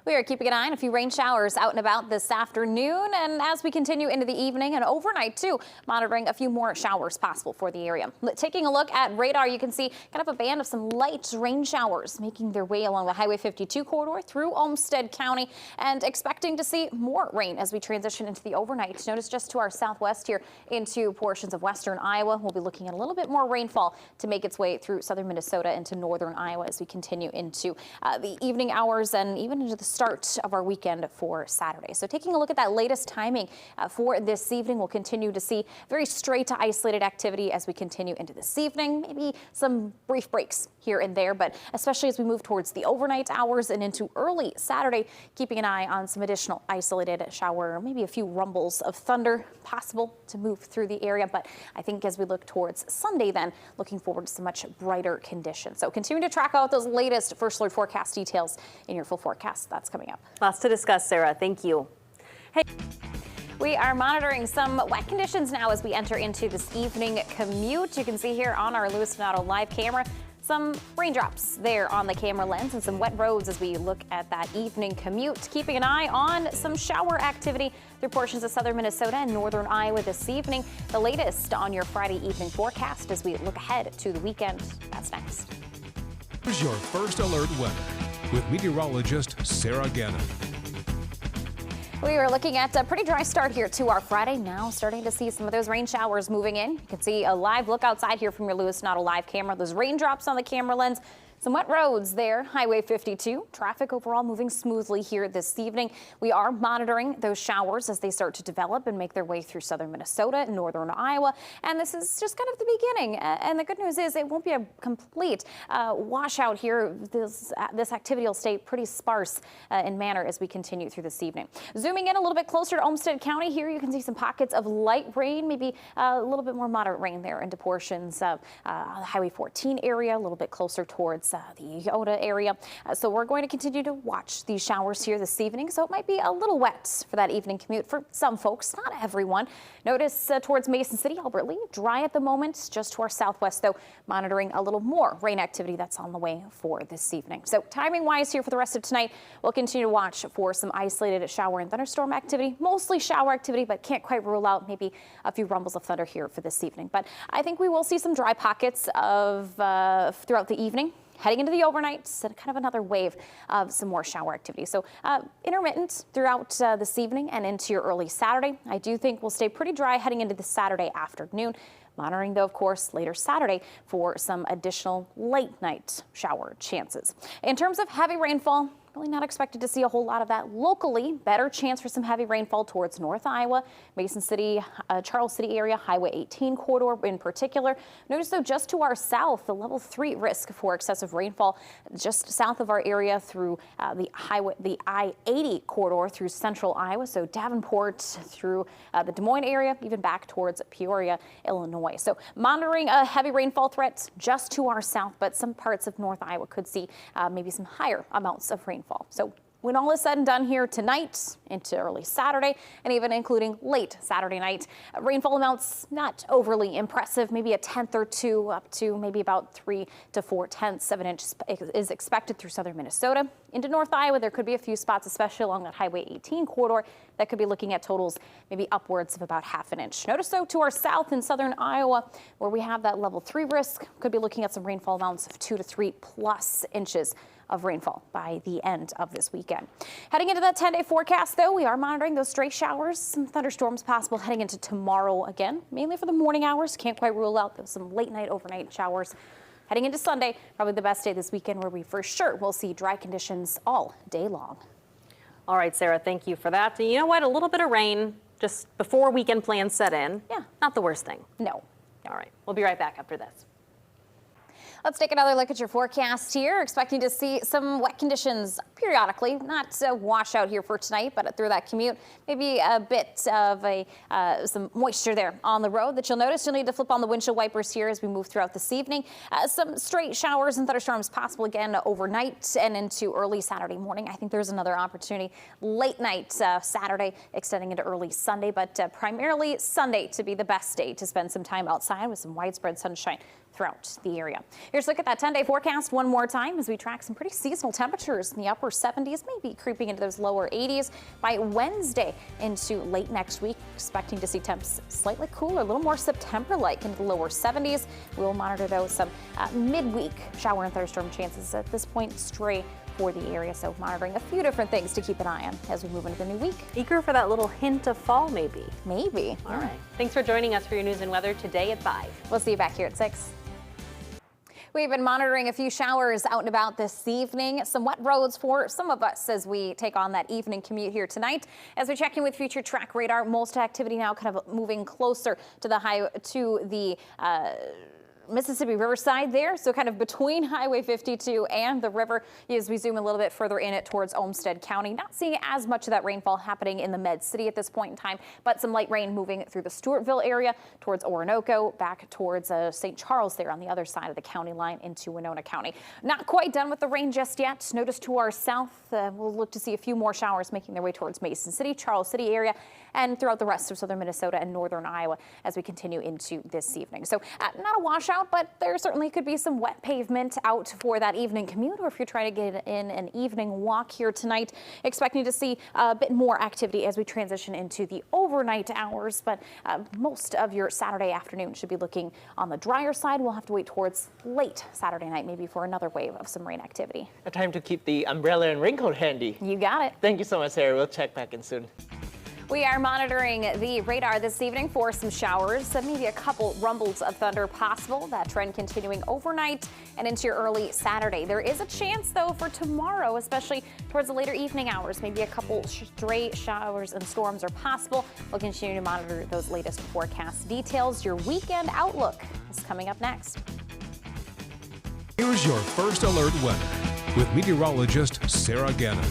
We are keeping an eye on a few rain showers out and about this afternoon, and as we continue into the evening and overnight too, monitoring a few more showers possible for the area. Taking a look at radar, you can see kind of a band of some light rain showers making their way along the Highway 52 corridor through Olmsted County, and expecting to see more rain as we transition into the overnight. Notice just to our southwest here into portions of western Iowa, we'll be looking at a little bit more rainfall to make its way through southern Minnesota into northern Iowa as we continue into the evening hours and even into the start of our weekend for Saturday. So taking a look at that latest timing for this evening, we'll continue to see very straight to isolated activity as we continue into this evening. Maybe some brief breaks here and there, but especially as we move towards the overnight hours and into early Saturday, keeping an eye on some additional isolated shower, maybe a few rumbles of thunder possible to move through the area. But I think as we look towards Sunday, then looking forward to some much brighter conditions. So continuing to track out those latest First Alert forecast details in your full forecast. That's coming up. Lots to discuss, Sarah. Thank you. Hey. We are monitoring some wet conditions now as we enter into this evening commute. You can see here on our Lewis Donato live camera some raindrops there on the camera lens and some wet roads as we look at that evening commute. Keeping an eye on some shower activity through portions of southern Minnesota and northern Iowa this evening. The latest on your Friday evening forecast as we look ahead to the weekend. That's next. Here's your First Alert weather with meteorologist Sarah Gannon. We are looking at a pretty dry start here to our Friday. Now starting to see some of those rain showers moving in. You can see a live look outside here from your Lewis Donato live camera. Those raindrops on the camera lens. Some wet roads there, Highway 52. Traffic overall moving smoothly here this evening. We are monitoring those showers as they start to develop and make their way through southern Minnesota and northern Iowa. And this is just kind of the beginning. And the good news is it won't be a complete washout here. This activity will stay pretty sparse in manner as we continue through this evening. Zooming in a little bit closer to Olmsted County here, you can see some pockets of light rain, maybe a little bit more moderate rain there into portions of the Highway 14 area, a little bit closer towards the Yoda area. So we're going to continue to watch these showers here this evening. So it might be a little wet for that evening commute for some folks, not everyone. Notice towards Mason City, Albert Lee, dry at the moment. Just to our southwest, though, monitoring a little more rain activity that's on the way for this evening. So timing wise here for the rest of tonight, we'll continue to watch for some isolated shower and thunderstorm activity, mostly shower activity, but can't quite rule out maybe a few rumbles of thunder here for this evening. But I think we will see some dry pockets of throughout the evening. Heading into the overnight, and kind of another wave of some more shower activity. So intermittent throughout this evening and into your early Saturday. I do think we'll stay pretty dry heading into the Saturday afternoon. Monitoring, though, of course, later Saturday for some additional late night shower chances. In terms of heavy rainfall, really not expected to see a whole lot of that locally. Better chance for some heavy rainfall towards North Iowa, Mason City, Charles City area, Highway 18 corridor in particular. Notice, though, just to our south, the level 3 risk for excessive rainfall just south of our area through the I-80 corridor through central Iowa. So Davenport through the Des Moines area, even back towards Peoria, Illinois. So monitoring a heavy rainfall threat just to our south, but some parts of North Iowa could see maybe some higher amounts of rainfall. So when all is said and done here tonight into early Saturday and even including late Saturday night, rainfall amounts not overly impressive, maybe a tenth or two up to maybe about 3 to 4/10 of an inch is expected through southern Minnesota. Into North Iowa, there could be a few spots, especially along that Highway 18 corridor, that could be looking at totals maybe upwards of about ½ an inch. Notice, though, to our south in southern Iowa, where we have that level 3 risk, could be looking at some rainfall amounts of 2 to 3+ inches of rainfall by the end of this weekend. Heading into that 10-day forecast, though, we are monitoring those stray showers, some thunderstorms possible heading into tomorrow again, mainly for the morning hours. Can't quite rule out some late night, overnight showers. Heading into Sunday, probably the best day this weekend where we for sure will see dry conditions all day long. All right, Sarah, thank you for that. You know what? A little bit of rain just before weekend plans set in. Yeah. Not the worst thing. No. All right. We'll be right back after this. Let's take another look at your forecast here. Expecting to see some wet conditions periodically, not a washout here for tonight, but through that commute, maybe a bit of some moisture there on the road that you'll notice. You'll need to flip on the windshield wipers here as we move throughout this evening. Some straight showers and thunderstorms possible again overnight and into early Saturday morning. I think there's another opportunity late night Saturday extending into early Sunday, but primarily Sunday to be the best day to spend some time outside with some widespread sunshine throughout the area. Here's a look at that 10-day forecast one more time as we track some pretty seasonal temperatures in the upper 70s, maybe creeping into those lower 80s by Wednesday into late next week. Expecting to see temps slightly cooler, a little more September-like into the lower 70s. We'll monitor those some midweek shower and thunderstorm chances at this point stray for the area. So monitoring a few different things to keep an eye on as we move into the new week. Eager for that little hint of fall, maybe. Maybe. All right. Thanks for joining us for your news and weather today at 5. We'll see you back here at 6. We've been monitoring a few showers out and about this evening. Some wet roads for some of us as we take on that evening commute here tonight. As we check in with future track radar, most activity now kind of moving closer to the Mississippi Riverside there, so kind of between Highway 52 and the river as we zoom a little bit further in it towards Olmsted County. Not seeing as much of that rainfall happening in the Med City at this point in time, but some light rain moving through the Stewartville area towards Orinoco, back towards St. Charles there on the other side of the county line into Winona County. Not quite done with the rain just yet. Notice to our south, we'll look to see a few more showers making their way towards Mason City, Charles City area, and throughout the rest of southern Minnesota and northern Iowa as we continue into this evening. So not a washout, but there certainly could be some wet pavement out for that evening commute, or if you're trying to get in an evening walk here tonight. Expecting to see a bit more activity as we transition into the overnight hours, but most of your Saturday afternoon should be looking on the drier side. We'll have to wait towards late Saturday night maybe for another wave of some rain activity. A time to keep the umbrella and raincoat handy. You got it. Thank you so much, Sarah. We'll check back in soon. We are monitoring the radar this evening for some showers, maybe a couple rumbles of thunder possible. That trend continuing overnight and into your early Saturday. There is a chance, though, for tomorrow, especially towards the later evening hours. Maybe a couple stray showers and storms are possible. We'll continue to monitor those latest forecast details. Your weekend outlook is coming up next. Here's your first alert weather with meteorologist Sarah Gannon.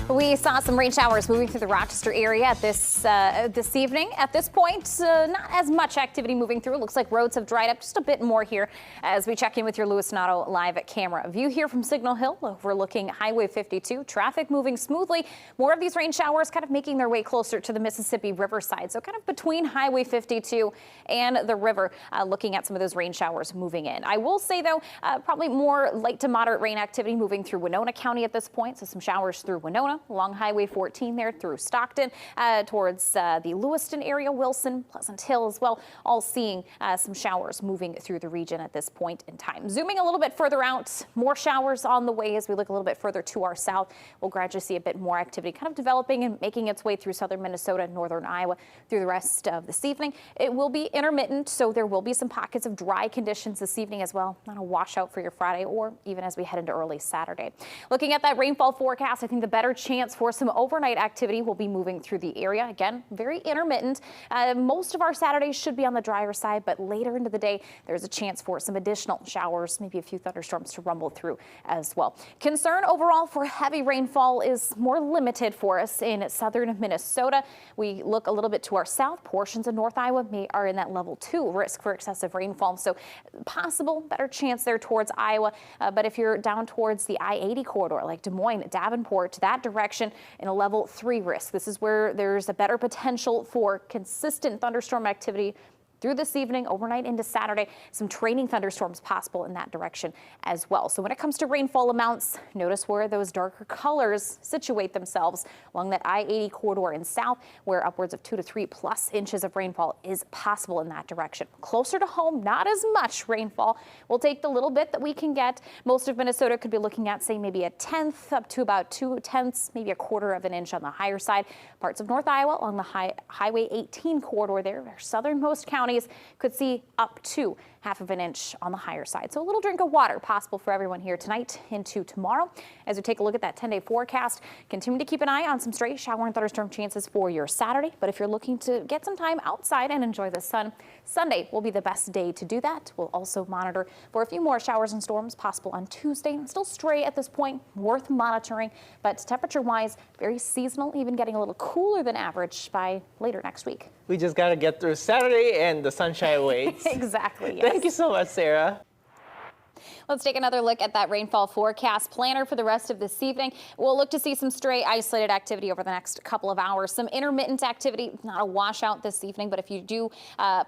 We saw some rain showers moving through the Rochester area at this evening. At this point, not as much activity moving through. Looks like roads have dried up just a bit more here as we check in with your Lewis Noto live camera view here from Signal Hill overlooking Highway 52. Traffic moving smoothly. More of these rain showers kind of making their way closer to the Mississippi Riverside. So kind of between Highway 52 and the river, looking at some of those rain showers moving in. I will say, though, probably more light to moderate rain activity moving through Winona County at this point. So some showers through Winona, along Highway 14 there through Stockton, towards the Lewiston area, Wilson, Pleasant Hill as well, all seeing some showers moving through the region at this point in time. Zooming a little bit further out, more showers on the way as we look a little bit further to our south. We'll gradually see a bit more activity kind of developing and making its way through southern Minnesota and northern Iowa through the rest of this evening. It will be intermittent, so there will be some pockets of dry conditions this evening as well. Not a washout for your Friday or even as we head into early Saturday. Looking at that rainfall forecast, I think the better chance for some overnight activity will be moving through the area. Again, very intermittent. Most of our Saturdays should be on the drier side, but later into the day, there's a chance for some additional showers, maybe a few thunderstorms to rumble through as well. Concern overall for heavy rainfall is more limited for us in southern Minnesota. We look a little bit to our south. Portions of North Iowa are in that level 2 risk for excessive rainfall. So possible better chance there towards Iowa. But if you're down towards the I-80 corridor, like Des Moines, Davenport, that direction, in a level 3 risk. This is where there's a better potential for consistent thunderstorm activity through this evening, overnight into Saturday. Some training thunderstorms possible in that direction as well. So when it comes to rainfall amounts, notice where those darker colors situate themselves along that I-80 corridor in south, where upwards of 2 to 3 plus inches of rainfall is possible in that direction. Closer to home, not as much rainfall. We'll take the little bit that we can get. Most of Minnesota could be looking at, say, maybe a tenth up to about 2/10, maybe a quarter of an inch on the higher side. Parts of North Iowa along the Highway 18 corridor there, our southernmost counties could see up to half of an inch on the higher side. So a little drink of water possible for everyone here tonight into tomorrow. As we take a look at that 10-day forecast, continue to keep an eye on some stray shower and thunderstorm chances for your Saturday. But if you're looking to get some time outside and enjoy the sun, Sunday will be the best day to do that. We'll also monitor for a few more showers and storms possible on Tuesday. Still stray at this point, worth monitoring, but temperature-wise, very seasonal, even getting a little cooler than average by later next week. We just got to get through Saturday and the sunshine awaits. Exactly, yes. Thank you so much, Sarah. Let's take another look at that rainfall forecast planner for the rest of this evening. We'll look to see some stray isolated activity over the next couple of hours. Some intermittent activity, not a washout this evening, but if you do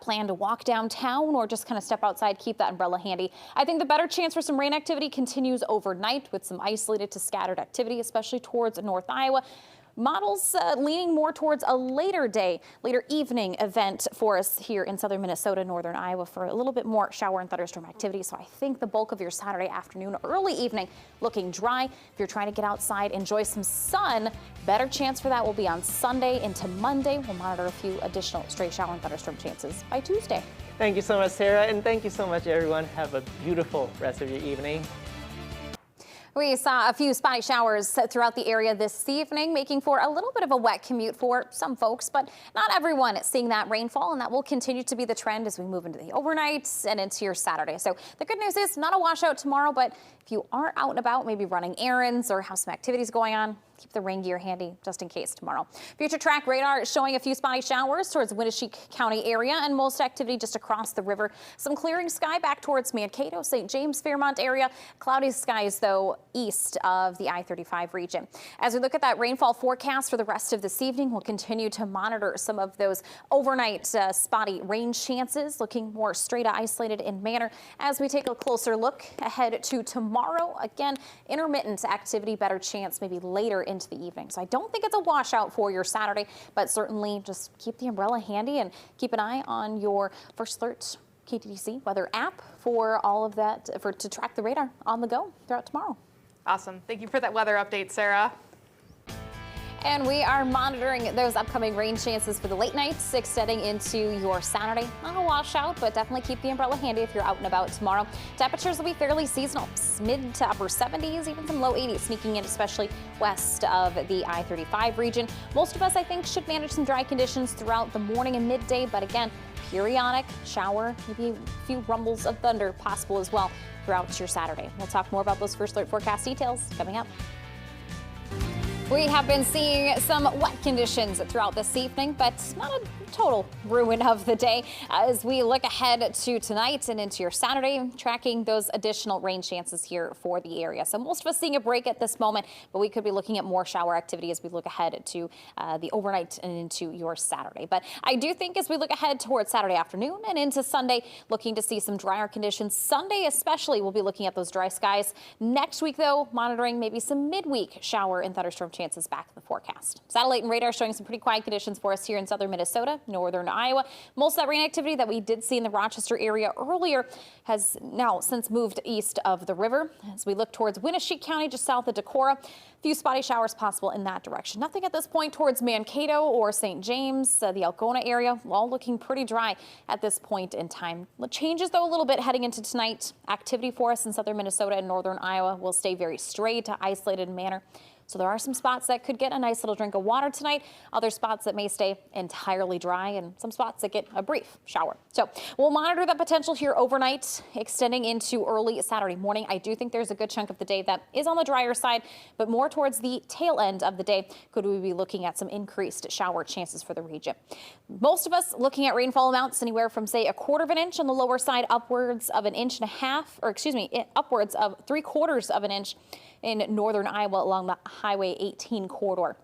plan to walk downtown or just kind of step outside, keep that umbrella handy. I think the better chance for some rain activity continues overnight with some isolated to scattered activity, especially towards North Iowa. Models leaning more towards a later evening event for us here in southern Minnesota, northern Iowa for a little bit more shower and thunderstorm activity. So I think the bulk of your Saturday afternoon, early evening looking dry. If you're trying to get outside, enjoy some sun, better chance for that will be on Sunday into Monday. We'll monitor a few additional stray shower and thunderstorm chances by Tuesday. Thank you so much, Sarah, and thank you so much, everyone. Have a beautiful rest of your evening. We saw a few spotty showers throughout the area this evening, making for a little bit of a wet commute for some folks, but not everyone is seeing that rainfall, and that will continue to be the trend as we move into the overnights and into your Saturday. So the good news is not a washout tomorrow, but if you are out and about, maybe running errands or have some activities going on, keep the rain gear handy just in case tomorrow. Future track radar is showing a few spotty showers towards Winnebago County area and most activity just across the river. Some clearing sky back towards Mankato, St. James, Fairmont area. Cloudy skies, though, east of the I-35 region. As we look at that rainfall forecast for the rest of this evening, we'll continue to monitor some of those overnight spotty rain chances, looking more straight isolated in manner. As we take a closer look ahead to tomorrow, again, intermittent activity, better chance maybe later into the evening. So I don't think it's a washout for your Saturday, but certainly just keep the umbrella handy and keep an eye on your First Alert KTDC weather app for all of that, to track the radar on the go throughout tomorrow. Awesome. Thank you for that weather update, Sarah. And we are monitoring those upcoming rain chances for the late nights extending into your Saturday. Not a washout, but definitely keep the umbrella handy if you're out and about tomorrow. Temperatures will be fairly seasonal, mid to upper 70s, even some low 80s sneaking in, especially west of the I-35 region. Most of us, I think, should manage some dry conditions throughout the morning and midday, but again, periodic shower, maybe a few rumbles of thunder possible as well throughout your Saturday. We'll talk more about those First Alert forecast details coming up. We have been seeing some wet conditions throughout this evening, but not a total ruin of the day as we look ahead to tonight and into your Saturday, tracking those additional rain chances here for the area. So most of us seeing a break at this moment, but we could be looking at more shower activity as we look ahead to the overnight and into your Saturday. But I do think as we look ahead towards Saturday afternoon and into Sunday, looking to see some drier conditions. Sunday especially, we'll be looking at those dry skies. Next week, though, monitoring maybe some midweek shower and thunderstorm chances back in the forecast. Satellite and radar showing some pretty quiet conditions for us here in southern Minnesota, northern Iowa. Most of that rain activity that we did see in the Rochester area earlier has now since moved east of the river. As we look towards Winnebago County, just south of Decorah, a few spotty showers possible in that direction. Nothing at this point towards Mankato or St. James, the Algona area, all looking pretty dry at this point in time. It changes, though, a little bit heading into tonight. Activity for us in southern Minnesota and northern Iowa will stay very straight to isolated manner. So there are some spots that could get a nice little drink of water tonight, other spots that may stay entirely dry, and some spots that get a brief shower. So we'll monitor the potential here overnight, extending into early Saturday morning. I do think there's a good chunk of the day that is on the drier side, but more towards the tail end of the day could we be looking at some increased shower chances for the region. Most of us looking at rainfall amounts anywhere from, say, 1/4 of an inch on the lower side, upwards of 1.5 inches, or excuse me, upwards of 3/4 of an inch in northern Iowa along the Highway 18 corridor.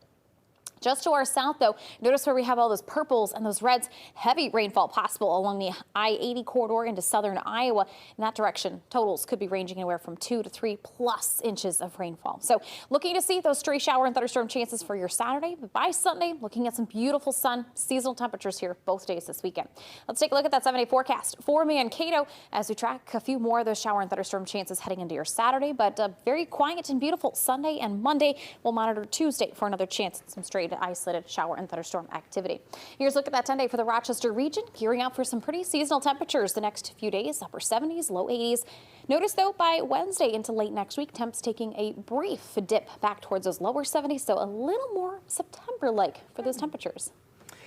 Just to our south, though, notice where we have all those purples and those reds, heavy rainfall possible along the I-80 corridor into southern Iowa. In that direction, totals could be ranging anywhere from 2 to 3+ inches of rainfall. So looking to see those stray shower and thunderstorm chances for your Saturday. But by Sunday, looking at some beautiful sun, seasonal temperatures here both days this weekend. Let's take a look at that 7-day forecast for Mankato as we track a few more of those shower and thunderstorm chances heading into your Saturday. But very quiet and beautiful Sunday and Monday. We'll monitor Tuesday for another chance at some straight isolated shower and thunderstorm activity. Here's a look at that 10-day for the Rochester region, gearing up for some pretty seasonal temperatures the next few days, upper 70s, low 80s. Notice, though, by Wednesday into late next week, temps taking a brief dip back towards those lower 70s, so a little more September-like for those temperatures.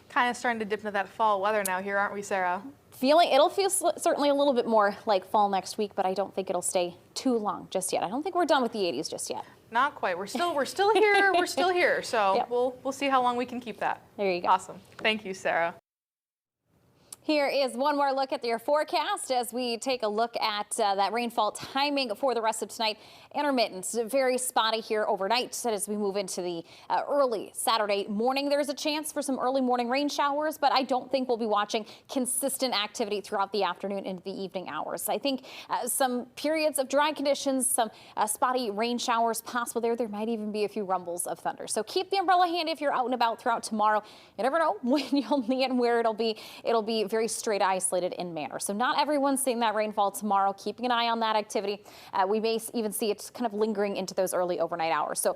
Kind of starting to dip into that fall weather now here, aren't we, Sarah? It'll feel certainly a little bit more like fall next week, but I don't think it'll stay too long just yet. I don't think we're done with the 80s just yet. Not quite. We're still here. We're still here. So yep. we'll see how long we can keep that. There you go. Awesome. Thank you, Sarah. Here is one more look at your forecast as we take a look at that rainfall timing for the rest of tonight. Intermittent, very spotty here overnight. As we move into the early Saturday morning, there's a chance for some early morning rain showers, but I don't think we'll be watching consistent activity throughout the afternoon into the evening hours. I think some periods of dry conditions, some spotty rain showers possible there. There might even be a few rumbles of thunder. So keep the umbrella handy if you're out and about throughout tomorrow. You never know when you'll need and where it'll be. It'll be very straight isolated in manner. So not everyone's seeing that rainfall tomorrow. Keeping an eye on that activity. We may even see it kind of lingering into those early overnight hours. So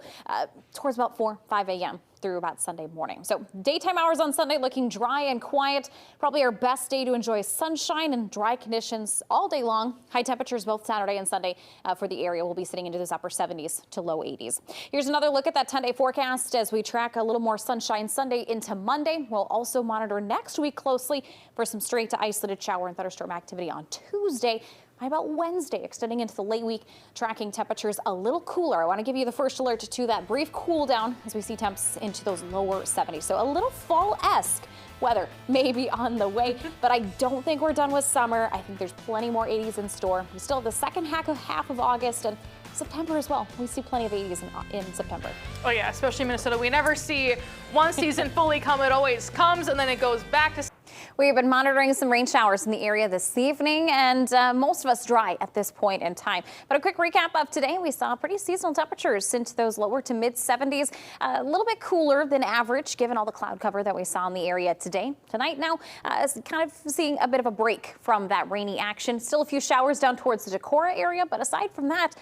towards about 5 a.m. through about Sunday morning. So daytime hours on Sunday looking dry and quiet. Probably our best day to enjoy sunshine and dry conditions all day long. High temperatures both Saturday and Sunday for the area. We'll be sitting into those upper 70s to low 80s. Here's another look at that 10-day forecast as we track a little more sunshine Sunday into Monday. We'll also monitor next week closely for some straight to isolated shower and thunderstorm activity on Tuesday. By about Wednesday, extending into the late week, tracking temperatures a little cooler. I want to give you the first alert to that brief cool down as we see temps into those lower 70s. So a little fall-esque weather may be on the way, but I don't think we're done with summer. I think there's plenty more 80s in store. We still have the second half of August and September as well. We see plenty of 80s in September. Oh yeah, especially in Minnesota. We never see one season fully come. It always comes and then it goes back to. We've been monitoring some rain showers in the area this evening, and most of us dry at this point in time. But a quick recap of today, we saw pretty seasonal temperatures into those lower to mid 70s, a little bit cooler than average given all the cloud cover that we saw in the area today. Tonight now is kind of seeing a bit of a break from that rainy action. Still a few showers down towards the Decorah area, but aside from that,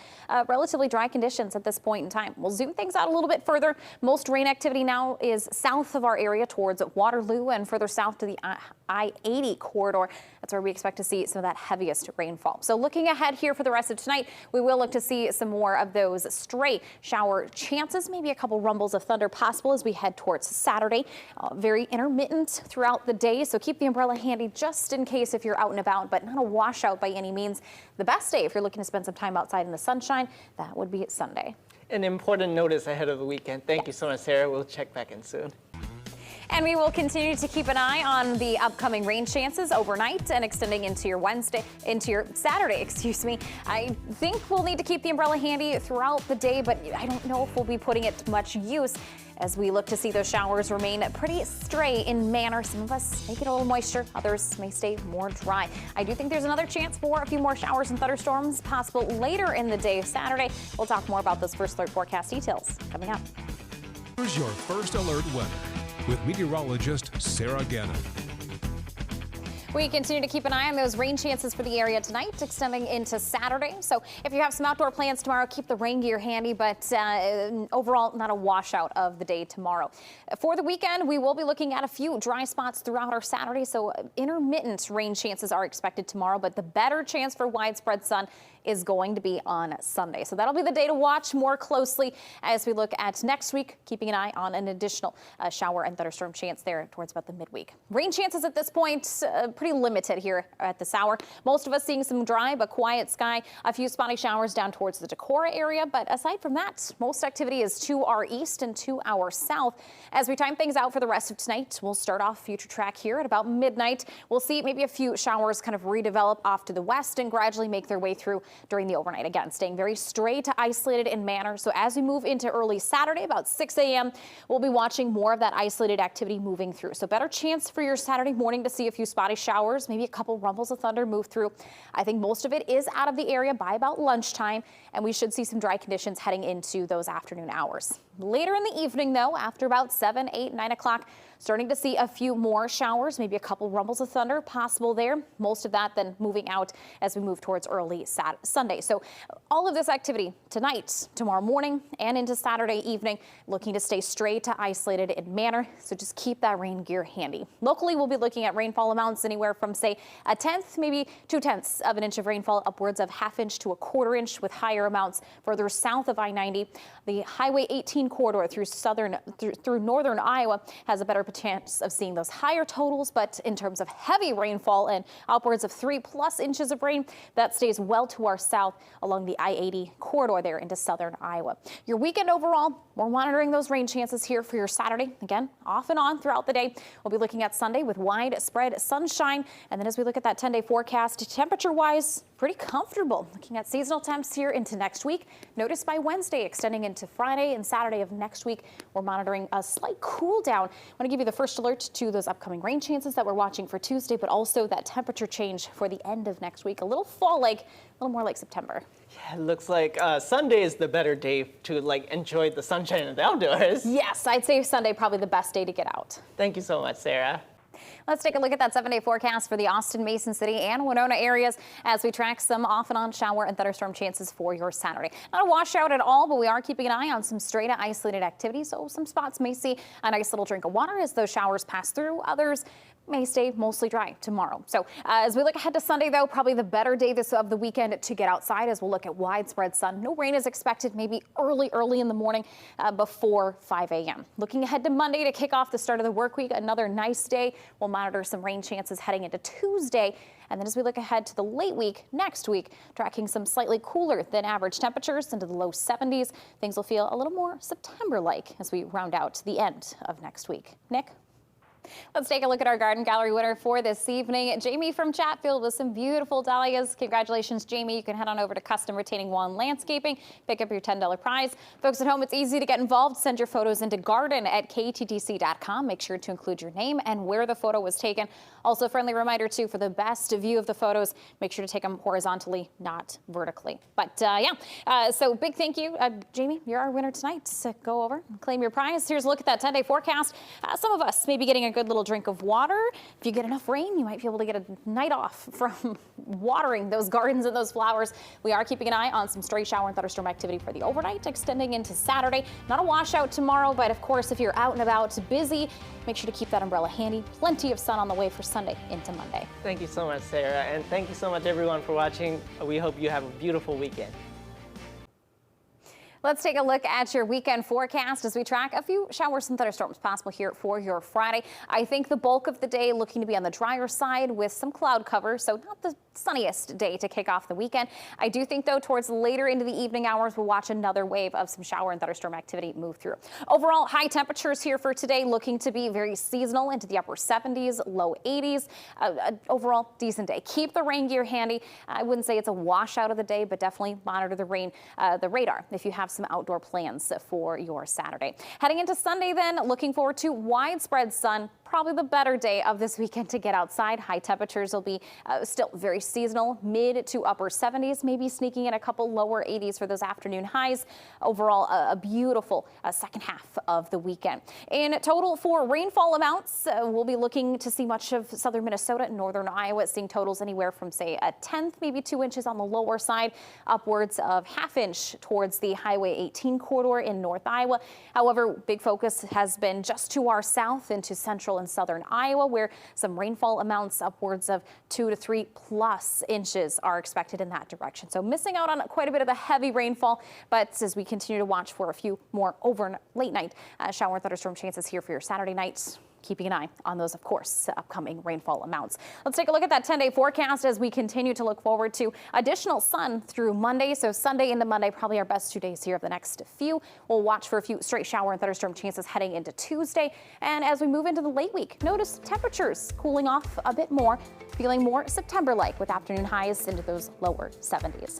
relatively dry conditions at this point in time. We'll zoom things out a little bit further. Most rain activity now is south of our area towards Waterloo and further south to the I-80 corridor. That's where we expect to see some of that heaviest rainfall. So looking ahead here for the rest of tonight, we will look to see some more of those stray shower chances, maybe a couple rumbles of thunder possible as we head towards Saturday. Very intermittent throughout the day, so keep the umbrella handy just in case if you're out and about, but not a washout by any means. The best day if you're looking to spend some time outside in the sunshine, that would be Sunday. An important notice ahead of the weekend. Thank you so much, Sarah. We'll check back in soon. And we will continue to keep an eye on the upcoming rain chances overnight and extending into your Saturday, excuse me. I think we'll need to keep the umbrella handy throughout the day, but I don't know if we'll be putting it to much use as we look to see those showers remain pretty stray in manner. Some of us may get a little moisture, others may stay more dry. I do think there's another chance for a few more showers and thunderstorms possible later in the day Saturday. We'll talk more about those first alert forecast details coming up. Here's your first alert weather with meteorologist Sarah Gannon. We continue to keep an eye on those rain chances for the area tonight, extending into Saturday. So if you have some outdoor plans tomorrow, keep the rain gear handy, but overall, not a washout of the day tomorrow. For the weekend, we will be looking at a few dry spots throughout our Saturday, so intermittent rain chances are expected tomorrow, but the better chance for widespread sun is going to be on Sunday. So that'll be the day to watch more closely as we look at next week, keeping an eye on an additional shower and thunderstorm chance there towards about the midweek. Rain chances at this point, pretty limited here at this hour. Most of us seeing some dry but quiet sky, a few spotty showers down towards the Decorah area. But aside from that, most activity is to our east and to our south. As we time things out for the rest of tonight, we'll start off future track here at about midnight. We'll see maybe a few showers kind of redevelop off to the west and gradually make their way through during the overnight. Again, staying very stray to isolated in manner. So as we move into early Saturday, about 6 a.m., we'll be watching more of that isolated activity moving through. So better chance for your Saturday morning to see a few spotty showers, maybe a couple rumbles of thunder move through. I think most of it is out of the area by about lunchtime, and we should see some dry conditions heading into those afternoon hours. Later in the evening, though, after about 7, 8, 9 o'clock, starting to see a few more showers, maybe a couple rumbles of thunder possible there. Most of that then moving out as we move towards early Sunday. So all of this activity tonight, tomorrow morning, and into Saturday evening, looking to stay straight to isolated in manner. So just keep that rain gear handy. Locally, we'll be looking at rainfall amounts anywhere from, say, a tenth, maybe 2/10 of an inch of rainfall, upwards of ½ inch to a ¼ inch, with higher amounts further south of I-90. The Highway 18 corridor through northern Iowa has a better chance of seeing those higher totals, but in terms of heavy rainfall and upwards of 3+ inches of rain, that stays well to our south along the I-80 corridor there into southern Iowa. Your weekend overall, we're monitoring those rain chances here for your Saturday. Again, off and on throughout the day. We'll be looking at Sunday with widespread sunshine. And then as we look at that 10-day forecast, temperature-wise, pretty comfortable. Looking at seasonal temps here into next week. Notice by Wednesday, extending into Friday and Saturday of next week, we're monitoring a slight cool down. I want to give you the first alert to those upcoming rain chances that we're watching for Tuesday, but also that temperature change for the end of next week. A little fall-like, a little more like September. Yeah, it looks like Sunday is the better day to enjoy the sunshine in the outdoors. Yes, I'd say Sunday probably the best day to get out. Thank you so much, Sarah. Let's take a look at that 7-day forecast for the Austin, Mason City, and Winona areas as we track some off and on shower and thunderstorm chances for your Saturday. Not a washout at all, but we are keeping an eye on some straight isolated activity. So some spots may see a nice little drink of water as those showers pass through. Others may stay mostly dry tomorrow. So as we look ahead to Sunday, though, probably the better day of the weekend to get outside as we'll look at widespread sun. No rain is expected, maybe early in the morning before 5 a.m. Looking ahead to Monday to kick off the start of the work week, another nice day. We'll monitor some rain chances heading into Tuesday. And then as we look ahead to the late week, next week, tracking some slightly cooler than average temperatures into the low 70s. Things will feel a little more September-like as we round out to the end of next week. Nick? Let's take a look at our garden gallery winner for this evening. Jamie from Chatfield with some beautiful dahlias. Congratulations, Jamie. You can head on over to Custom Retaining Wall and Landscaping. Pick up your $10 prize. Folks at home, it's easy to get involved. Send your photos into garden@kttc.com. Make sure to include your name and where the photo was taken. Also, a friendly reminder, too, for the best view of the photos, make sure to take them horizontally, not vertically. But so big thank you. Jamie, you're our winner tonight. So go over and claim your prize. Here's a look at that 10-day forecast. Some of us may be getting a good little drink of water. If you get enough rain, you might be able to get a night off from watering those gardens and those flowers. We are keeping an eye on some stray shower and thunderstorm activity for the overnight, extending into Saturday. Not a washout tomorrow, but of course, if you're out and about busy, make sure to keep that umbrella handy. Plenty of sun on the way for Sunday into Monday. Thank you so much, Sarah. And thank you so much, everyone, for watching. We hope you have a beautiful weekend. Let's take a look at your weekend forecast as we track a few showers and thunderstorms possible here for your Friday. I think the bulk of the day looking to be on the drier side with some cloud cover, so not the sunniest day to kick off the weekend. I do think, though, towards later into the evening hours, we'll watch another wave of some shower and thunderstorm activity move through. Overall, high temperatures here for today looking to be very seasonal into the upper 70s, low 80s. Overall, decent day. Keep the rain gear handy. I wouldn't say it's a washout of the day, but definitely monitor the rain, the radar if you have some outdoor plans for your Saturday. Heading into Sunday, then, looking forward to widespread sun. Probably the better day of this weekend to get outside. High temperatures will be still very seasonal, mid to upper 70s, maybe sneaking in a couple lower 80s for those afternoon highs. Overall, a beautiful second half of the weekend. In total for rainfall amounts, we'll be looking to see much of southern Minnesota and northern Iowa, seeing totals anywhere from, say, a tenth, maybe 2 inches on the lower side, upwards of half-inch towards the Highway 18 corridor in North Iowa. However, big focus has been just to our south into central and southern Iowa, where some rainfall amounts upwards of 2 to 3+ inches are expected in that direction. So missing out on quite a bit of the heavy rainfall, but as we continue to watch for a few more late night shower and thunderstorm chances here for your Saturday nights. Keeping an eye on those, of course, upcoming rainfall amounts. Let's take a look at that 10-day forecast as we continue to look forward to additional sun through Monday. So Sunday into Monday, probably our best 2 days here of the next few. We'll watch for a few straight shower and thunderstorm chances heading into Tuesday. And as we move into the late week, notice temperatures cooling off a bit more, feeling more September-like with afternoon highs into those lower 70s.